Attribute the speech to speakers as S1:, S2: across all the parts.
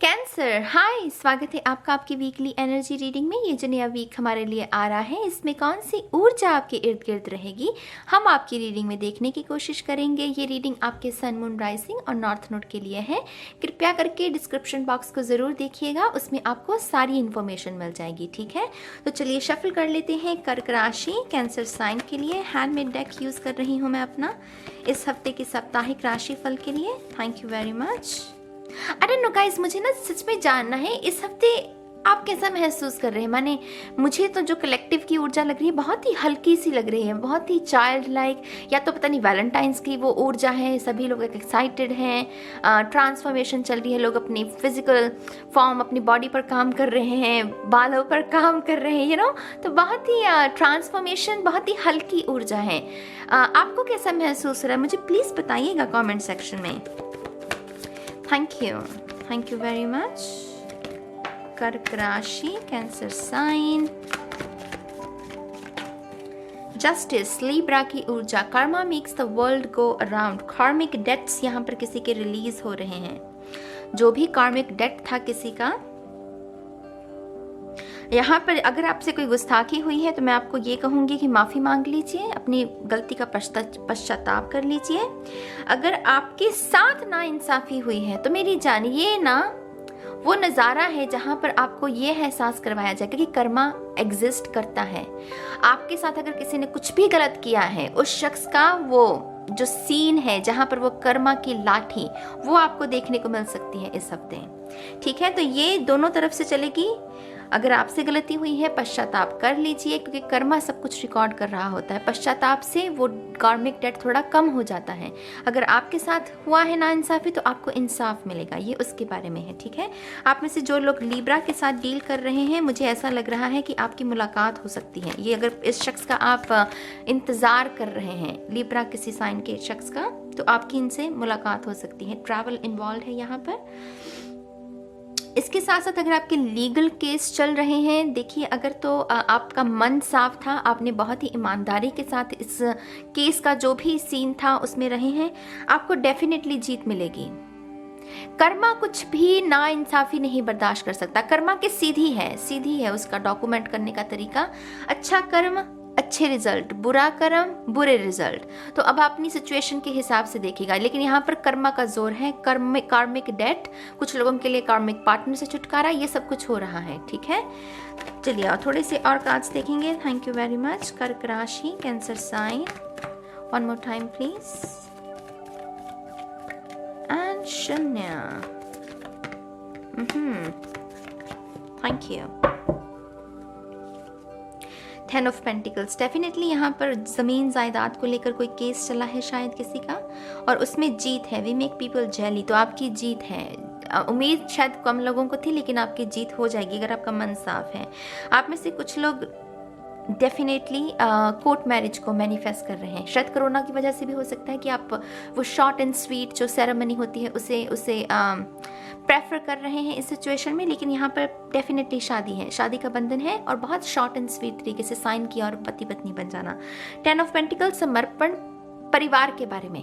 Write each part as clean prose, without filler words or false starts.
S1: Cancer, हाय, स्वागत है आपका आपकी वीकली एनर्जी रीडिंग में। ये जो नया वीक हमारे लिए आ रहा है, इसमें कौन सी ऊर्जा आपके इर्द गिर्द रहेगी, हम आपकी रीडिंग में देखने की कोशिश करेंगे। ये रीडिंग आपके सन, मून, राइजिंग और नॉर्थ नोड के लिए है। कृपया करके डिस्क्रिप्शन बॉक्स को ज़रूर देखिएगा, उसमें आपको सारी इन्फॉर्मेशन मिल जाएगी। ठीक है, तो चलिए शफल कर लेते हैं कर्क राशि कैंसर साइन के लिए। हैंडमेड डेक यूज़ कर रही हूँ मैं अपना इस हफ्ते की साप्ताहिक राशि फल के लिए। Thank you very much. अरे नो गाइस, मुझे ना सच में जानना है इस हफ्ते आप कैसा महसूस कर रहे हैं। माने मुझे तो जो कलेक्टिव की ऊर्जा लग रही है बहुत ही हल्की सी लग रही है, बहुत ही चाइल्ड लाइक, या तो पता नहीं वैलेंटाइंस की वो ऊर्जा है। सभी लोग एक्साइटेड हैं, ट्रांसफॉर्मेशन चल रही है, लोग अपनी फिजिकल फॉर्म, अपनी बॉडी पर काम कर रहे हैं, बालों पर काम कर रहे हैं, तो बहुत ही ट्रांसफॉर्मेशन, बहुत ही हल्की ऊर्जा है। आपको कैसा महसूस हो रहा है मुझे प्लीज़ बताइएगा कॉमेंट सेक्शन में। Thank you very much. कर्क राशि कैंसर साइन, जस्टिस, लीब्रा की ऊर्जा, Karma makes the world go around. कार्मिक डेट्स यहाँ पर किसी के रिलीज हो रहे हैं। जो भी कार्मिक डेट था किसी का, यहाँ पर अगर आपसे कोई गुस्ताखी हुई है तो मैं आपको ये कहूँगी कि माफ़ी मांग लीजिए, अपनी गलती का पश्चाताप कर लीजिए। अगर आपके साथ नाइंसाफ़ी हुई है तो मेरी जान, ये ना वो नज़ारा है जहाँ पर आपको ये एहसास करवाया जाएगा कि कर्मा एग्जिस्ट करता है। आपके साथ अगर किसी ने कुछ भी गलत किया है, उस शख्स का वो जो सीन है जहाँ पर वो कर्मा की लाठी, वो आपको देखने को मिल सकती है इस हफ्ते। ठीक है, तो ये दोनों तरफ से चलेगी। अगर आपसे गलती हुई है पश्चाताप कर लीजिए, क्योंकि कर्मा सब कुछ रिकॉर्ड कर रहा होता है। पश्चाताप से वो कार्मिक डेट थोड़ा कम हो जाता है। अगर आपके साथ हुआ है नाइंसाफ़ी तो आपको इंसाफ मिलेगा, ये उसके बारे में है। ठीक है, आप में से जो लोग लीब्रा के साथ डील कर रहे हैं, मुझे ऐसा लग रहा है कि आपकी मुलाकात हो सकती है। ये अगर इस शख्स का आप इंतज़ार कर रहे हैं, लीब्रा किसी साइन के शख्स का, तो आपकी इनसे मुलाकात हो सकती है। ट्रैवल इन्वॉल्व है यहाँ पर। इसके साथ साथ अगर आपके लीगल केस चल रहे हैं, देखिए अगर तो आपका मन साफ था, आपने बहुत ही ईमानदारी के साथ इस केस का जो भी सीन था उसमें रहे हैं, आपको डेफिनेटली जीत मिलेगी। कर्मा कुछ भी नाइंसाफ़ी नहीं बर्दाश्त कर सकता। कर्मा के सीधी है उसका डॉक्यूमेंट करने का तरीका। अच्छा कर्म अच्छे रिजल्ट, बुरा कर्म बुरे रिजल्ट। तो अब अपनी सिचुएशन के हिसाब से देखिएगा, लेकिन यहाँ पर कर्मा का जोर है। कार्मिक डेट, कुछ लोगों के लिए कार्मिक पार्टनर से छुटकारा, ये सब कुछ हो रहा है। ठीक है, चलिए और थोड़े से और कार्ड्स देखेंगे। Thank you very much. कर्क राशि cancer sign, one more time please, and शून्य। Thank you. 10 of pentacles, definitely यहाँ पर ज़मीन जायदाद को लेकर कोई केस चला है शायद किसी का, और उसमें जीत है। वी मेक पीपल जेली, तो आपकी जीत है। उम्मीद शायद कम लोगों को थी, लेकिन आपकी जीत हो जाएगी अगर आपका मन साफ है। आप में से कुछ लोग डेफिनेटली कोर्ट मैरिज को मैनिफेस्ट कर रहे हैं। शायद कोरोना की वजह से भी हो सकता है कि आप वो शॉर्ट एंड स्वीट जो सेरेमनी होती है उसे प्रेफर कर रहे हैं इस सिचुएशन में, लेकिन यहाँ पर डेफिनेटली शादी है, शादी का बंधन है, और बहुत शॉर्ट एंड स्वीट तरीके से साइन किया और पति पत्नी बन जाना। 10 ऑफ पेंटिकल्स, समर्पण, परिवार के बारे में।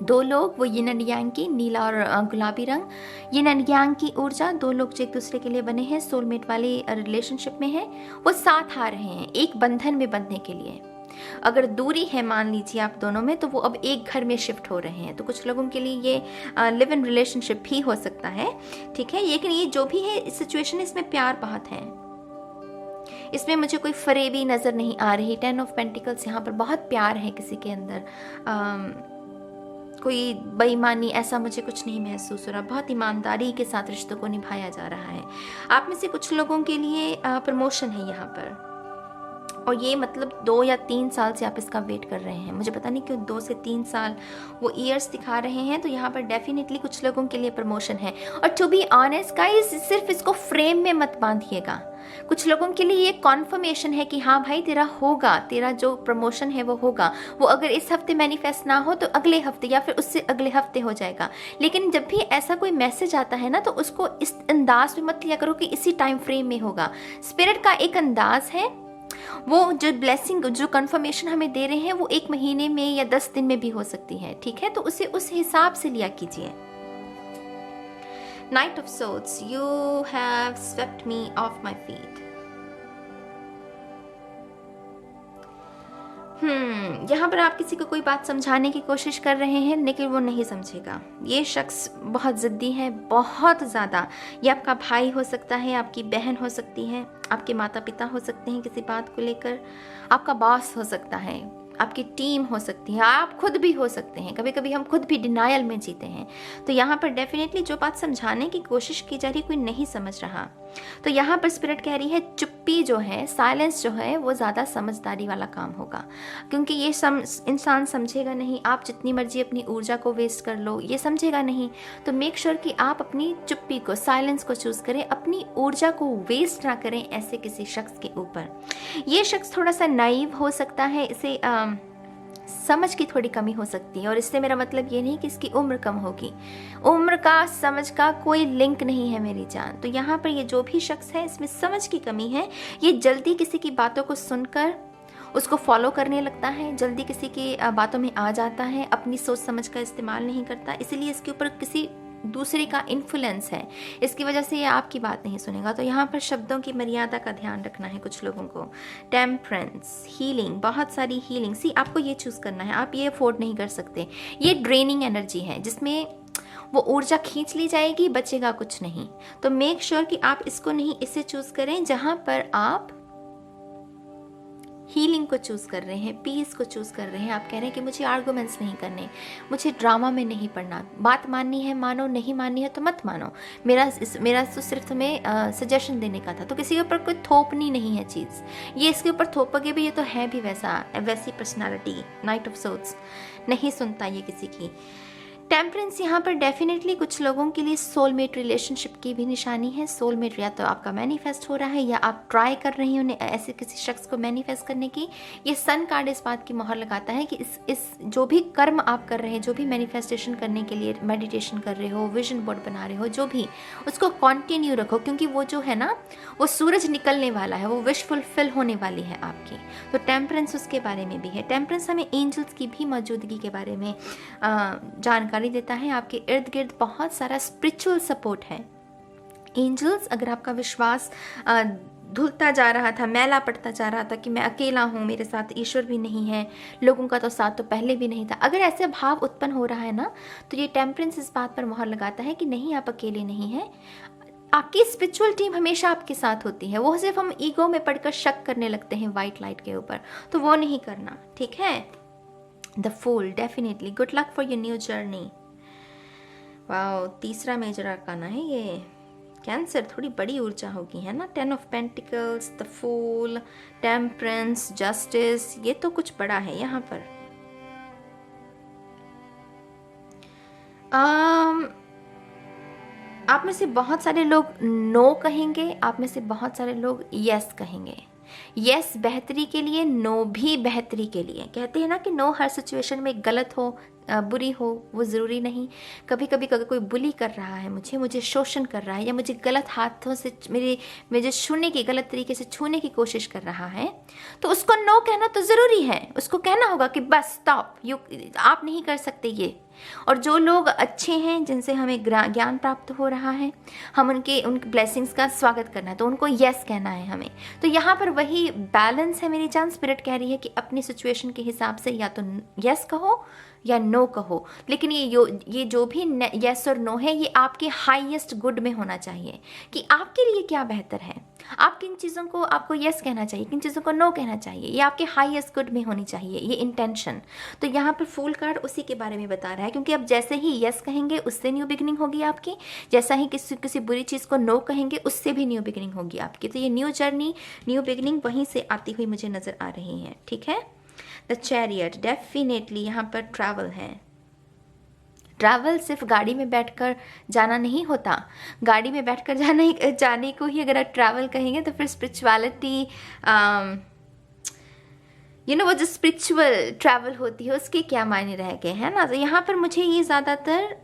S1: दो लोग, वो यिन एंड यांग की, नीला और गुलाबी रंग, यिन एंड यांग की ऊर्जा, दो लोग जो एक दूसरे के लिए बने हैं, सोलमेट वाले रिलेशनशिप में हैं, वो साथ आ रहे हैं एक बंधन में बंधने के लिए। अगर दूरी है मान लीजिए आप दोनों में, तो वो अब एक घर में शिफ्ट हो रहे हैं। तो कुछ लोगों के लिए ये लिव इन रिलेशनशिप भी हो सकता है। ठीक है, लेकिन ये जो भी है सिचुएशन, इसमें प्यार बहुत है, इसमें मुझे कोई फरेबी नज़र नहीं आ रही। 10 ऑफ पेंटिकल्स, यहाँ पर बहुत प्यार है किसी के अंदर, कोई बेईमानी ऐसा मुझे कुछ नहीं महसूस हो रहा। बहुत ईमानदारी के साथ रिश्तों को निभाया जा रहा है। आप में से कुछ लोगों के लिए प्रमोशन है यहाँ पर, और ये मतलब 2 या 3 साल से आप इसका वेट कर रहे हैं। मुझे पता नहीं क्यों 2 से 3 साल वो ईयर्स दिखा रहे हैं। तो यहाँ पर डेफिनेटली कुछ लोगों के लिए प्रमोशन है। और टू बी ऑनेस्ट गाइस, सिर्फ इसको फ्रेम में मत बांधिएगा। कुछ लोगों के लिए ये कॉन्फर्मेशन है कि हाँ भाई तेरा होगा, तेरा जो प्रमोशन है वो होगा। वो अगर इस हफ्ते मैनिफेस्ट ना हो तो अगले हफ्ते या फिर उससे अगले हफ्ते हो जाएगा। लेकिन जब भी ऐसा कोई मैसेज आता है ना, तो उसको इस अंदाज में मत लिया करो कि इसी टाइम फ्रेम में होगा। स्पिरिट का एक अंदाज है, वो जो ब्लेसिंग, जो कंफर्मेशन हमें दे रहे हैं, वो 1 महीने में या 10 दिन में भी हो सकती है। ठीक है, तो उसे उस हिसाब से लिया कीजिए। Knight of Swords, you have swept me off my feet. यहाँ पर आप किसी को कोई बात समझाने की कोशिश कर रहे हैं, लेकिन वो नहीं समझेगा। ये शख्स बहुत ज़िद्दी है, बहुत ज़्यादा। ये आपका भाई हो सकता है, आपकी बहन हो सकती है, आपके माता पिता हो सकते हैं किसी बात को लेकर, आपका बॉस हो सकता है, आपकी टीम हो सकती है, आप खुद भी हो सकते हैं। कभी कभी हम खुद भी डिनायल में जीते हैं। तो यहाँ पर डेफिनेटली जो बात समझाने की कोशिश की जा रही, कोई नहीं समझ रहा। तो यहाँ पर स्पिरिट कह रही है चुप्पी जो है, साइलेंस जो है, वो ज़्यादा समझदारी वाला काम होगा, क्योंकि ये इंसान समझेगा नहीं। आप जितनी मर्जी अपनी ऊर्जा को वेस्ट कर लो, ये समझेगा नहीं। तो मेक श्योर कि आप अपनी चुप्पी को, साइलेंस को चूज़ करें, अपनी ऊर्जा को वेस्ट ना करें ऐसे किसी शख्स के ऊपर। ये शख्स थोड़ा सा नाइव हो सकता है, इसे समझ की थोड़ी कमी हो सकती है। और इससे मेरा मतलब ये नहीं कि इसकी उम्र कम होगी, उम्र का समझ का कोई लिंक नहीं है मेरी जान। तो यहाँ पर ये जो भी शख्स है, इसमें समझ की कमी है। ये जल्दी किसी की बातों को सुनकर उसको फॉलो करने लगता है, जल्दी किसी की बातों में आ जाता है, अपनी सोच समझ का इस्तेमाल नहीं करता। इसीलिए इसके ऊपर किसी दूसरे का इन्फ्लुएंस है, इसकी वजह से ये आपकी बात नहीं सुनेगा। तो यहाँ पर शब्दों की मर्यादा का ध्यान रखना है कुछ लोगों को। टेम्परेंस, हीलिंग, बहुत सारी हीलिंग। सी आपको ये चूज़ करना है, आप ये अफोर्ड नहीं कर सकते। ये ड्रेनिंग एनर्जी है जिसमें वो ऊर्जा खींच ली जाएगी, बचेगा कुछ नहीं। तो मेक श्योर कि आप इसको नहीं, इसे चूज़ करें जहाँ पर आप हीलिंग को चूज़ कर रहे हैं, पीस को चूज़ कर रहे हैं। आप कह रहे हैं कि मुझे आर्गुमेंट्स नहीं करने, मुझे ड्रामा में नहीं पड़ना, बात माननी है मानो, नहीं माननी है तो मत मानो। मेरा तो सिर्फ तुम्हें सजेशन देने का था। तो किसी के ऊपर कोई थोपनी नहीं है चीज़। ये इसके ऊपर थोपोगे भी, ये तो है भी वैसी पर्सनालिटी। नाइट ऑफ सोर्ड्स, नहीं सुनता ये किसी की। टेम्परेंस यहाँ पर डेफिनेटली कुछ लोगों के लिए सोलमेट रिलेशनशिप की भी निशानी है। सोलमेट या तो आपका मैनिफेस्ट हो रहा है, या आप ट्राई कर रही हैं उन्हें ऐसे किसी शख्स को मैनिफेस्ट करने की। ये सन कार्ड इस बात की मोहर लगाता है कि इस जो भी कर्म आप कर रहे हैं, जो भी मैनिफेस्टेशन करने के लिए मेडिटेशन कर रहे हो, विजन बोर्ड बना रहे हो, जो भी, उसको कंटिन्यू रखो, क्योंकि वो जो है ना, वो सूरज निकलने वाला है, वो विश फुलफिल होने वाली है आपकी। तो टेम्परेंस उसके बारे में भी है। टेम्परेंस हमें एंजल्स की भी मौजूदगी के बारे में जानकारी देता है। आपके इर्द गिर्द बहुत सारा स्पिरिचुअल सपोर्ट है। एंजल्स, अगर आपका विश्वास धुलता जा रहा था, मैला पड़ता जा रहा था कि मैं अकेला हूँ, मेरे साथ ईश्वर भी नहीं है, लोगों का तो साथ तो पहले भी नहीं था, अगर ऐसे भाव उत्पन्न हो रहा है ना, तो ये टेम्परेंस इस बात पर मोहर लगाता है कि नहीं, आप अकेले नहीं हैं। आपकी स्पिरिचुअल टीम हमेशा आपके साथ होती है। वो सिर्फ हम ईगो में पड़कर शक करने लगते हैं वाइट लाइट के ऊपर, तो वो नहीं करना, ठीक है। The fool, definitely good luck for your new journey. Wow, तीसरा मेजर आर्काना है ये। कैंसर, थोड़ी बड़ी ऊर्जा होगी, है ना। 10 of pentacles, the fool, temperance, justice, ये तो कुछ बड़ा है यहाँ पर। आप में से बहुत सारे लोग नो कहेंगे, आप में से बहुत सारे लोग यस कहेंगे। यस बेहतरी के लिए, नो भी बेहतरी के लिए। कहते हैं ना कि नो हर सिचुएशन में गलत हो, बुरी हो, वो ज़रूरी नहीं। कभी कभी अगर कोई बुली कर रहा है मुझे शोषण कर रहा है, या मुझे गलत हाथों से मुझे छूने की, गलत तरीके से छूने की कोशिश कर रहा है, तो उसको नो कहना तो ज़रूरी है। उसको कहना होगा कि बस स्टॉप, आप नहीं कर सकते ये। और जो लोग अच्छे हैं, जिनसे हमें ज्ञान प्राप्त हो रहा है, हम उनके ब्लेसिंग्स का स्वागत करना है, तो उनको यस कहना है हमें। तो यहाँ पर वही बैलेंस है मेरी जान। स्पिरिट कह रही है कि अपनी सिचुएशन के हिसाब से या तो यस कहो या नो कहो, लेकिन ये जो भी यस और नो है, ये आपके हाईएस्ट गुड में होना चाहिए कि आपके लिए क्या बेहतर है। आप किन चीज़ों को आपको यस कहना चाहिए, किन चीज़ों को नो कहना चाहिए, ये आपके हाईएस्ट गुड में होनी चाहिए, ये इंटेंशन। तो यहाँ पर फूल कार्ड उसी के बारे में बता रहा है, क्योंकि अब जैसे ही यस कहेंगे उससे न्यू बिगिनिंग होगी आपकी, जैसा ही किसी बुरी चीज़ को नो कहेंगे उससे भी न्यू बिगिनिंग होगी आपकी। तो ये न्यू जर्नी, न्यू बिगिनिंग वहीं से आती हुई मुझे नज़र आ रही है, ठीक है। द चैरियट, डेफिनेटली यहाँ पर ट्रैवल है। ट्रैवल सिर्फ गाड़ी में बैठकर जाना नहीं होता। गाड़ी में बैठकर जाने को ही अगर आप ट्रैवल कहेंगे, तो फिर स्पिरिचुअलिटी, वो जो स्पिरिचुअल ट्रैवल होती है, उसके क्या मायने रह गए हैं ना। तो यहाँ पर मुझे ये ज़्यादातर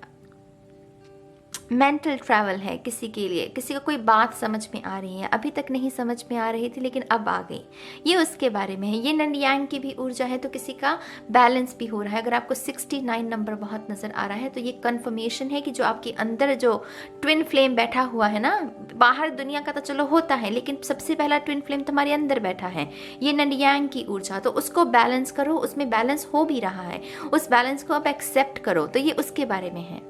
S1: मेंटल ट्रैवल है किसी के लिए, किसी को कोई बात समझ में आ रही है, अभी तक नहीं समझ में आ रही थी लेकिन अब आ गई, ये उसके बारे में है। ये नन यांग की भी ऊर्जा है, तो किसी का बैलेंस भी हो रहा है। अगर आपको 69 नंबर बहुत नज़र आ रहा है तो ये कन्फर्मेशन है कि जो आपके अंदर जो ट्विन फ्लेम बैठा हुआ है ना, बाहर दुनिया का तो चलो होता है लेकिन सबसे पहला ट्विन फ्लेम तुम्हारे अंदर बैठा है, ये नन यांग की ऊर्जा। तो उसको बैलेंस करो, उसमें बैलेंस हो भी रहा है, उस बैलेंस को आप एक्सेप्ट करो, तो ये उसके बारे में है।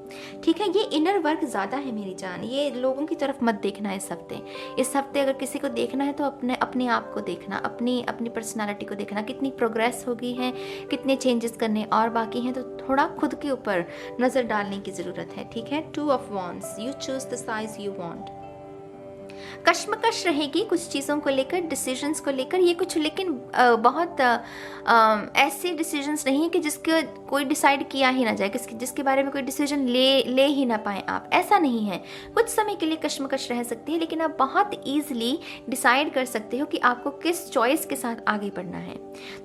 S1: ठीक है, ये इनर वर्क ज़्यादा है मेरी जान, ये लोगों की तरफ मत देखना इस हफ्ते। इस हफ्ते अगर किसी को देखना है तो अपने आप को देखना, अपनी पर्सनालिटी को देखना, कितनी प्रोग्रेस हो गई है, कितने चेंजेस करने और बाकी हैं, तो थोड़ा खुद के ऊपर नज़र डालने की ज़रूरत है। ठीक है, 2 of wands, you choose the size you want. कश्मकश रहेगी कुछ चीज़ों को लेकर, डिसीजंस को लेकर, ये कुछ लेकिन बहुत ऐसे डिसीजंस नहीं है कि जिसके कोई डिसाइड किया ही ना जाए, जिसके बारे में कोई डिसीजन ले ही ना पाए आप, ऐसा नहीं है। कुछ समय के लिए कश्मकश रह सकती है लेकिन आप बहुत ईजिली डिसाइड कर सकते हो कि आपको किस चॉइस के साथ आगे बढ़ना है।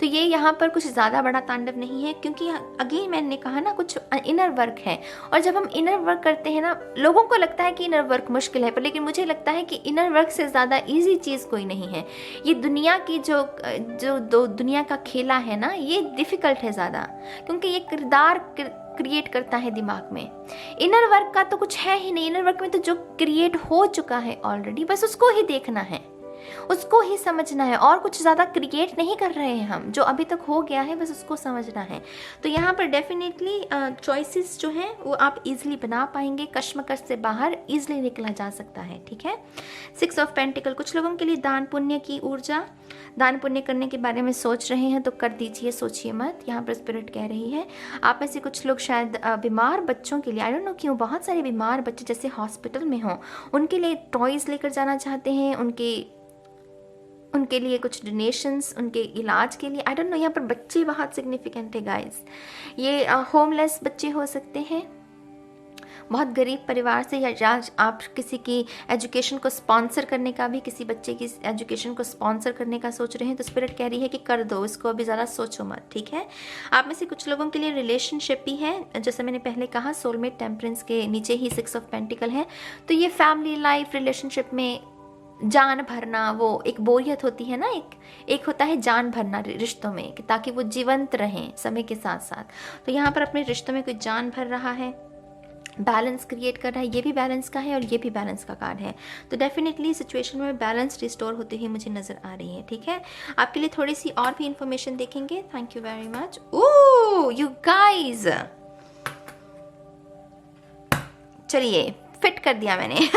S1: तो ये यहाँ पर कुछ ज़्यादा बड़ा तांडव नहीं है, क्योंकि अगेन मैंने कहा ना कुछ इनर वर्क है, और जब हम इनर वर्क करते हैं ना, लोगों को लगता है कि इनर वर्क मुश्किल है, पर लेकिन मुझे लगता है कि इनर वर्क से ज़्यादा इजी चीज़ कोई नहीं है। ये दुनिया की जो दुनिया का खेला है ना, ये डिफ़िकल्ट है ज़्यादा, क्योंकि ये किरदार क्रिएट करता है दिमाग में। इनर वर्क का तो कुछ है ही नहीं, इनर वर्क में तो जो क्रिएट हो चुका है ऑलरेडी, बस उसको ही देखना है, उसको ही समझना है, और कुछ ज़्यादा क्रिएट नहीं कर रहे हैं हम, जो अभी तक हो गया है बस उसको समझना है। तो यहाँ पर डेफिनेटली चॉइसेस जो हैं वो आप इजीली बना पाएंगे, कश्मकश से बाहर इजीली निकला जा सकता है। ठीक है, 6 ऑफ पेंटिकल, कुछ लोगों के लिए दान पुण्य की ऊर्जा, दान पुण्य करने के बारे में सोच रहे हैं तो कर दीजिए, सोचिए मत, यहाँ पर स्पिरिट कह रही है। आप में से कुछ लोग शायद बीमार बच्चों के लिए, आई डोंट नो क्यों, बहुत सारे बीमार बच्चे जैसे हॉस्पिटल में हों, उनके लिए टॉयज़ लेकर जाना चाहते हैं, उनके लिए कुछ डोनेशंस, उनके इलाज के लिए, आई डोंट नो। यहाँ पर बच्चे बहुत सिग्निफिकेंट है गाइस, ये होमलेस बच्चे हो सकते हैं, बहुत गरीब परिवार से, या आप किसी की एजुकेशन को स्पॉन्सर करने का भी, किसी बच्चे की एजुकेशन को स्पॉन्सर करने का सोच रहे हैं तो स्पिरिट कह रही है कि कर दो, इसको अभी ज़्यादा सोचो मत। ठीक है, आप में से कुछ लोगों के लिए रिलेशनशिप भी है, जैसे मैंने पहले कहा सोलमेट टेम्परेंस के नीचे ही 6 ऑफ पेंटिकल है, तो ये फैमिली लाइफ रिलेशनशिप में जान भरना, वो एक बोरियत होती है ना, एक होता है जान भरना रिश्तों में, कि ताकि वो जीवंत रहें समय के साथ साथ। तो यहाँ पर अपने रिश्तों में कोई जान भर रहा है, बैलेंस क्रिएट कर रहा है, ये भी बैलेंस का है और ये भी बैलेंस का कार्ड है। तो डेफिनेटली सिचुएशन में बैलेंस रिस्टोर होते हुए मुझे नज़र आ रही है। ठीक है, आपके लिए थोड़ी सी और भी इंफॉर्मेशन देखेंगे। Thank you very much. Oh you guys, चलिए फिट कर दिया मैंने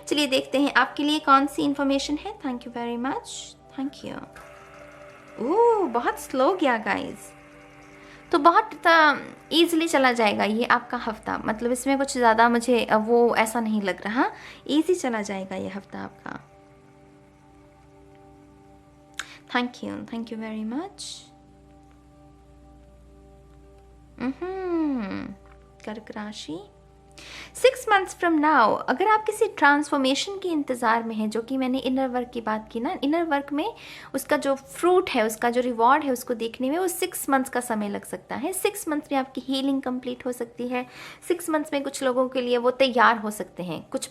S1: चलिए देखते हैं आपके लिए कौन सी इंफॉर्मेशन है। Thank you very much, thank you. Oh बहुत स्लो गया गाइज, तो बहुत ईजिली चला जाएगा ये आपका हफ्ता, मतलब इसमें कुछ ज़्यादा मुझे वो ऐसा नहीं लग रहा, ईजी चला जाएगा ये हफ्ता आपका। Thank you very much. कर्क राशि, 6 months from now, अगर आप किसी ट्रांसफॉर्मेशन के इंतज़ार में हैं, जो कि मैंने इनर वर्क की बात की ना, इनर वर्क में उसका जो फ्रूट है, उसका जो रिवॉर्ड है, उसको देखने में वो 6 months का समय लग सकता है। 6 months में आपकी हीलिंग कंप्लीट हो सकती है। 6 months में कुछ लोगों के लिए वो तैयार हो सकते हैं, कुछ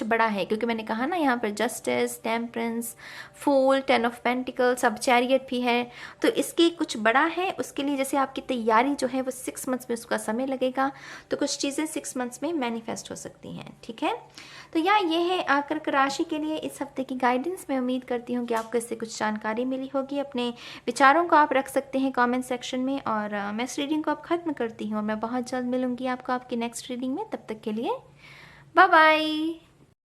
S1: बड़ा है, क्योंकि मैंने कहा ना यहाँ पर justice, temperance, fool, 10 of pentacles, अब चैरियट भी है, तो इसके कुछ बड़ा है, उसके लिए जैसे आपकी तैयारी जो है वो 6 months में उसका समय लगेगा, तो कुछ चीज़ें 6 months में मैनिफेस्ट हो सकती हैं। ठीक है, तो ये है कर्क राशि के लिए इस हफ्ते की गाइडेंस। मैं उम्मीद करती हूँ कि आपको इससे कुछ जानकारी मिली होगी। अपने विचारों को आप रख सकते हैं कमेंट सेक्शन में, और मैं इस रीडिंग को अब खत्म करती हूँ और मैं बहुत जल्द मिलूंगी आपको आपकी नेक्स्ट रीडिंग में। तब तक के लिए बाय बाय।